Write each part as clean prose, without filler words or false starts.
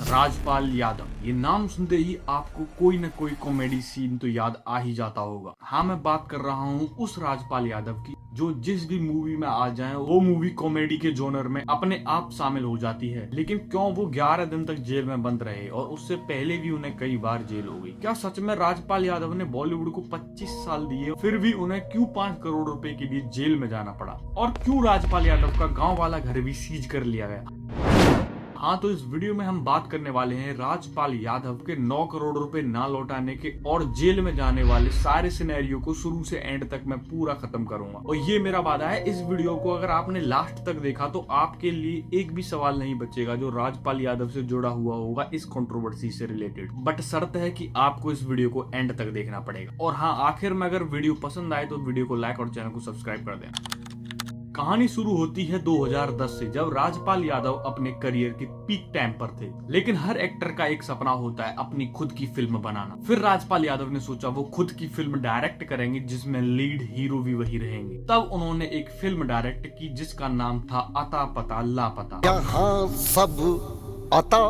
राजपाल यादव, ये नाम सुनते ही आपको कोई न कोई कॉमेडी सीन तो याद आ ही जाता होगा। हाँ, मैं बात कर रहा हूँ उस राजपाल यादव की जो जिस भी मूवी में आ जाए वो मूवी कॉमेडी के जोनर में अपने आप शामिल हो जाती है। लेकिन क्यों वो 11 दिन तक जेल में बंद रहे और उससे पहले भी उन्हें कई बार जेल हो गई। क्या सच में राजपाल यादव ने बॉलीवुड को 25 साल दिए फिर भी उन्हें क्यों 5 करोड़ रुपए के लिए जेल में जाना पड़ा, और क्यों राजपाल यादव का गाँव वाला घर भी सीज कर लिया गया? हाँ, तो इस वीडियो में हम बात करने वाले हैं राजपाल यादव के 9 करोड़ रुपए ना लौटाने के और जेल में जाने वाले सारे सिनेरियो को शुरू से एंड तक मैं पूरा खत्म करूंगा। और ये मेरा वादा है, इस वीडियो को अगर आपने लास्ट तक देखा तो आपके लिए एक भी सवाल नहीं बचेगा जो राजपाल यादव से जुड़ा हुआ होगा इस कंट्रोवर्सी से रिलेटेड। बट शर्त है कि आपको इस वीडियो को एंड तक देखना पड़ेगा। और हाँ, आखिर में अगर वीडियो पसंद आए तो वीडियो को लाइक और चैनल को सब्सक्राइब कर देना। कहानी शुरू होती है 2010 से, जब राजपाल यादव अपने करियर के पीक टाइम पर थे। लेकिन हर एक्टर का एक सपना होता है अपनी खुद की फिल्म बनाना। फिर राजपाल यादव ने सोचा वो खुद की फिल्म डायरेक्ट करेंगे जिसमें लीड हीरो भी वही रहेंगे। तब उन्होंने एक फिल्म डायरेक्ट की जिसका नाम था अता पता लापता। यहाँ सब अता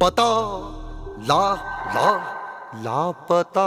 पता लापता।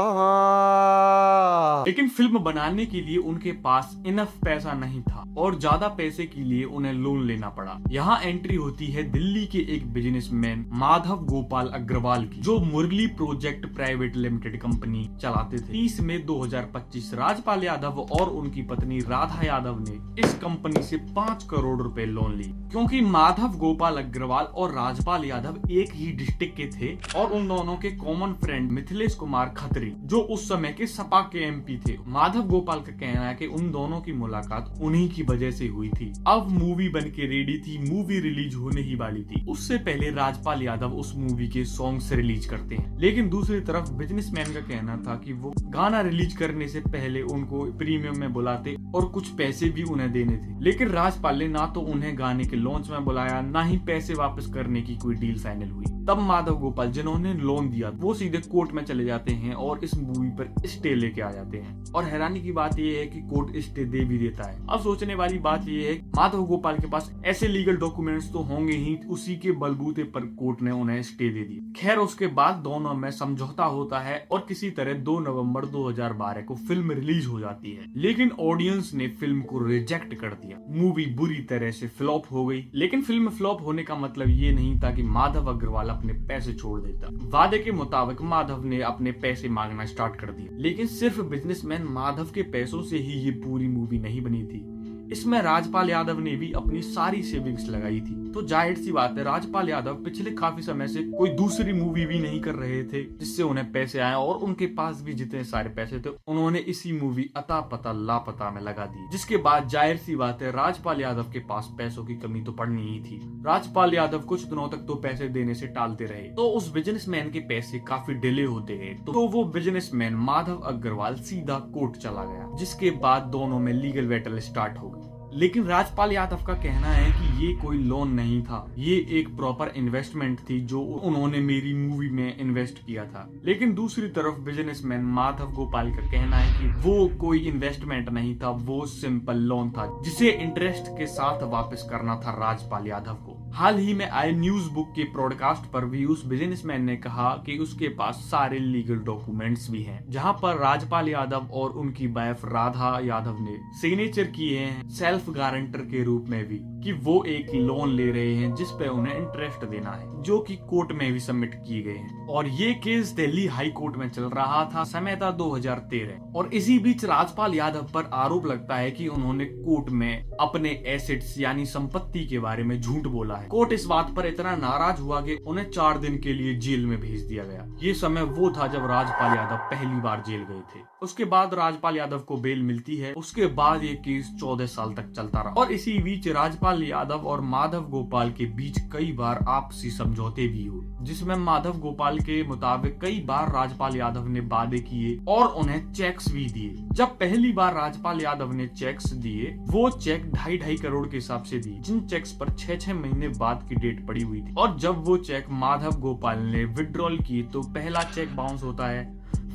लेकिन फिल्म बनाने के लिए उनके पास इनफ पैसा नहीं था और ज्यादा पैसे के लिए उन्हें लोन लेना पड़ा। यहाँ एंट्री होती है दिल्ली के एक बिजनेसमैन माधव गोपाल अग्रवाल की, जो मुरली प्रोजेक्ट प्राइवेट लिमिटेड कंपनी चलाते थे। 30 मई 2025 राजपाल यादव और उनकी पत्नी राधा यादव ने इस कंपनी से 5 करोड़ रुपए लोन ली। क्योंकि माधव गोपाल अग्रवाल और राजपाल यादव एक ही डिस्ट्रिक्ट के थे और उन दोनों के कॉमन फ्रेंड मिथिलेश कुमार खत्री, जो उस समय के सपा के एमपी थे। माधव गोपाल का कहना है कि उन दोनों की मुलाकात उन्हीं की वजह से हुई थी। अब मूवी बन के रेडी थी, मूवी रिलीज होने ही वाली थी। उससे पहले राजपाल यादव उस मूवी के सॉन्ग्स रिलीज करते हैं। लेकिन दूसरी तरफ बिजनेसमैन का कहना था कि वो गाना रिलीज करने से पहले उनको प्रीमियम में बुलाते और कुछ पैसे भी उन्हें देने थे। लेकिन राजपाल ने ना तो उन्हें गाने के लॉन्च में बुलाया, ना ही पैसे वापस करने की कोई डील फाइनल हुई। तब माधव गोपाल, जिन्होंने लोन दिया, वो सीधे कोर्ट में चले जाते हैं और इस मूवी पर स्टे लेके आ जाते हैं। और हैरानी की बात यह है कि कोर्ट स्टे दे भी देता है। अब सोचने वाली बात यह है कि माधव गोपाल के पास ऐसे लीगल डॉक्यूमेंट्स तो होंगे ही, उसी के बलबूते पर कोर्ट ने उन्हें स्टे दे दिया। खैर, उसके बाद दोनों में समझौता होता है और किसी तरह 2 नवंबर 2012 को फिल्म रिलीज हो जाती है। लेकिन ऑडियंस ने फिल्म को रिजेक्ट कर दिया। मूवी बुरी तरह से फ्लॉप हो गई। लेकिन फिल्म फ्लॉप होने का मतलब ये नहीं था कि माधव अग्रवाल अपने पैसे छोड़ देता। वादे के मुताबिक माधव ने अपने पैसे मांगना स्टार्ट कर दिया। लेकिन सिर्फ बिजनेसमैन माधव के पैसों से ही ये पूरी मूवी नहीं बनी थी। इसमें राजपाल यादव ने भी अपनी सारी सेविंग्स लगाई थी। तो जाहिर सी बात है, राजपाल यादव पिछले काफी समय से कोई दूसरी मूवी भी नहीं कर रहे थे जिससे उन्हें पैसे आए, और उनके पास भी जितने सारे पैसे थे उन्होंने इसी मूवी अता पता लापता में लगा दी। जिसके बाद जाहिर सी बात है, राजपाल यादव के पास पैसों की कमी तो पड़नी ही थी। राजपाल यादव कुछ दिनों तक तो पैसे देने से टालते रहे, तो उस बिजनेसमैन के पैसे काफी डिले होते गए। तो वो बिजनेसमैन माधव अग्रवाल सीधा कोर्ट चला गया, जिसके बाद दोनों में लीगल बैटल स्टार्ट हो गई। लेकिन राजपाल यादव का कहना है कि ये कोई लोन नहीं था, ये एक प्रॉपर इन्वेस्टमेंट थी जो उन्होंने मेरी मूवी में इन्वेस्ट किया था। लेकिन दूसरी तरफ बिजनेसमैन माधव गोपाल का कहना है कि वो कोई इन्वेस्टमेंट नहीं था, वो सिंपल लोन था जिसे इंटरेस्ट के साथ वापस करना था राजपाल यादव को। हाल ही में आए न्यूज बुक के पॉडकास्ट पर भी उस बिजनेसमैन ने कहा कि उसके पास सारे लीगल डॉक्यूमेंट्स भी हैं, जहां पर राजपाल यादव और उनकी वाइफ राधा यादव ने सिग्नेचर किए हैं सेल्फ गारंटर के रूप में भी कि वो एक लोन ले रहे हैं जिस पे उन्हें इंटरेस्ट देना है, जो कि कोर्ट में भी सबमिट किए गए हैं। और ये केस दिल्ली हाई कोर्ट में चल रहा था, समय था 2013। और इसी बीच राजपाल यादव पर आरोप लगता है कि उन्होंने कोर्ट में अपने एसेट्स यानी संपत्ति के बारे में झूठ बोला है। कोर्ट इस बात पर इतना नाराज हुआ कि उन्हें 4 दिन के लिए जेल में भेज दिया गया। ये समय वो था जब राजपाल यादव पहली बार जेल गए थे। उसके बाद राजपाल यादव को बेल मिलती है। उसके बाद ये केस 14 साल तक चलता रहा। और इसी बीच राजपाल यादव और माधव गोपाल के बीच कई बार आपसी समझौते भी हुए, जिसमें माधव गोपाल के मुताबिक कई बार राजपाल यादव ने वादे किए और उन्हें चेक्स भी दिए। जब पहली बार राजपाल यादव ने चेक्स दिए, वो चेक 2.5 करोड़ के हिसाब से दिए, जिन चेक्स पर 6 महीने बाद की डेट पड़ी हुई थी। और जब वो चेक माधव गोपाल ने विड्रॉल की तो पहला चेक बाउंस होता है,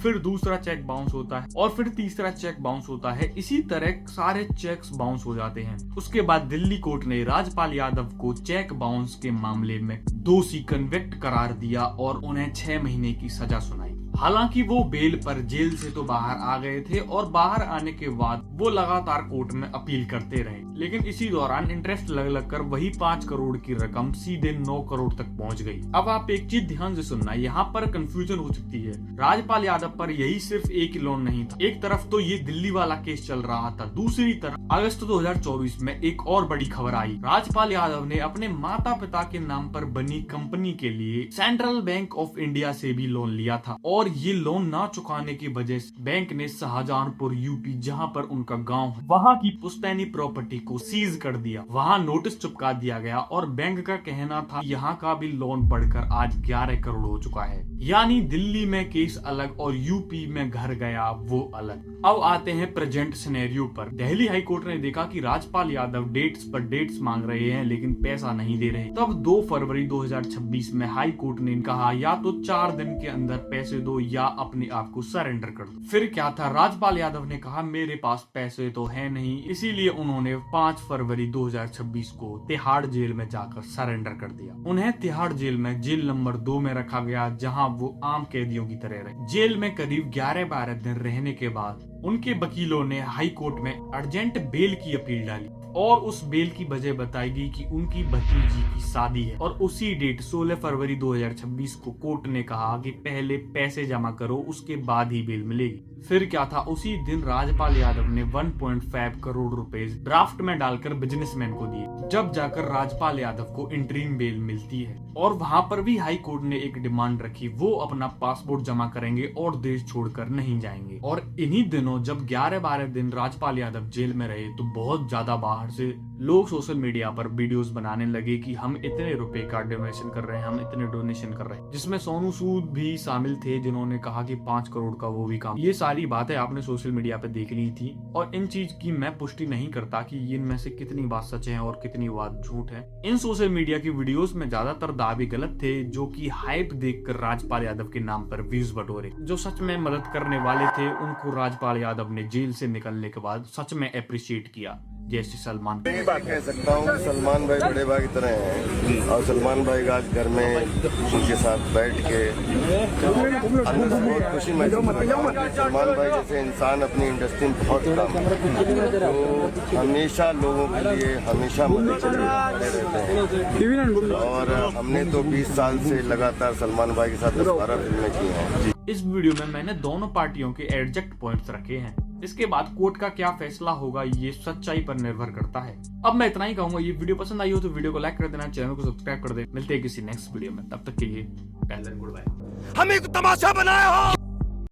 फिर दूसरा चेक बाउंस होता है और फिर तीसरा चेक बाउंस होता है। इसी तरह सारे चेक्स बाउंस हो जाते हैं। उसके बाद दिल्ली कोर्ट ने राजपाल यादव को चेक बाउंस के मामले में दोषी कन्विक्ट करार दिया और उन्हें 6 महीने की सजा सुनाई। हालांकि वो बेल पर जेल से तो बाहर आ गए थे और बाहर आने के बाद वो लगातार कोर्ट में अपील करते रहे, लेकिन इसी दौरान इंटरेस्ट लग कर वही 5 करोड़ की रकम सीधे 9 करोड़ तक पहुंच गई। अब आप एक चीज ध्यान से सुनना, यहाँ पर कंफ्यूजन हो सकती है। राजपाल यादव पर यही सिर्फ एक ही लोन नहीं था। एक तरफ तो ये दिल्ली वाला केस चल रहा था, दूसरी तरफ अगस्त 2024 में एक और बड़ी खबर आई। राजपाल यादव ने अपने माता पिता के नाम पर बनी कंपनी के लिए सेंट्रल बैंक ऑफ इंडिया से भी लोन लिया था और ये लोन ना चुकाने की वजह से बैंक ने शाहजहांपुर यूपी, जहां पर उनका गांव है, वहां की पुश्तैनी प्रॉपर्टी को सीज कर दिया। वहां नोटिस चिपका दिया गया और बैंक का कहना था यहाँ का भी लोन बढ़कर आज 11 करोड़ हो चुका है। यानी दिल्ली में केस अलग और यूपी में घर गया वो अलग। अब आते हैं प्रेजेंट सिनेरियो पर। दिल्ली हाई कोर्ट ने देखा कि राजपाल यादव डेट्स पर डेट्स मांग रहे हैं लेकिन पैसा नहीं दे रहे। तब 2 फरवरी 2026 में हाई कोर्ट ने कहा या तो 4 दिन के अंदर पैसे दो या अपने आप को सरेंडर कर दो। फिर क्या था, राजपाल यादव ने कहा मेरे पास पैसे तो है नहीं, इसीलिए उन्होंने 5 फरवरी 2026 को तिहाड़ जेल में जाकर सरेंडर कर दिया। उन्हें तिहाड़ जेल में जेल नंबर 2 में रखा गया, जहां वो आम कैदियों की तरह रहे। जेल में करीब 11-12 दिन रहने के बाद उनके वकीलों ने हाई कोर्ट में अर्जेंट बेल की अपील डाली और उस बेल की वजह बताई गई कि उनकी भतीजी की शादी है और उसी डेट 16 फरवरी 2026 को कोर्ट ने कहा कि पहले पैसे जमा करो, उसके बाद ही बेल मिलेगी। फिर क्या था, उसी दिन राजपाल यादव ने 1.5 करोड़ रुपए ड्राफ्ट में डालकर बिजनेसमैन को दिए, जब जाकर राजपाल यादव को इंटरिम बेल मिलती है। और वहां पर भी हाई कोर्ट ने एक डिमांड रखी, वो अपना पासपोर्ट जमा करेंगे और देश छोड़कर नहीं जाएंगे। और इन्हीं दिनों जब 11-12 दिन राजपाल यादव जेल में रहे तो बहुत ज्यादा बाहर से लोग सोशल मीडिया पर वीडियोस बनाने लगे कि हम इतने रुपए का डोनेशन कर रहे हैं, हम इतने डोनेशन कर रहे हैं, जिसमें सोनू सूद भी शामिल थे जिन्होंने कहा कि 5 करोड़ का वो भी काम। ये सारी बातें आपने सोशल मीडिया पे देख ली थी और इन चीज की मैं पुष्टि नहीं करता कि इनमें से कितनी बात सच है और कितनी बात झूठ है। इन सोशल मीडिया की वीडियोस में ज्यादातर दावे गलत थे, जो कि हाइप देखकर राजपाल यादव के नाम पर व्यूज बटोरे। जो सच में मदद करने वाले थे उनको राजपाल यादव ने जेल से निकलने के बाद सच में अप्रिशिएट किया, जैसे सलमान। एक बात कह सकता हूँ, सलमान भाई बड़े भाई की तरह हैं और सलमान भाई आज घर में उनके साथ बैठ के अंदर से बहुत खुशी महसूस होती है। सलमान भाई जैसे इंसान अपनी इंडस्ट्री में बहुत काम तो हमेशा लोगों के लिए हमेशा मदद के लिए खड़े रहते हैं और हमने तो 20 साल से लगातार सलमान भाई के साथ 10-12 फिल्में की हैं। इस वीडियो में मैंने दोनों पार्टियों के एग्जैक्ट पॉइंट्स रखे हैं। इसके बाद कोर्ट का क्या फैसला होगा ये सच्चाई पर निर्भर करता है। अब मैं इतना ही कहूंगा, ये वीडियो पसंद आई हो तो वीडियो को लाइक कर देना, चैनल को सब्सक्राइब कर दे। मिलते हैं किसी नेक्स्ट वीडियो में, तब तक के लिए गुड बाय। हमें तमाशा बनाया हो।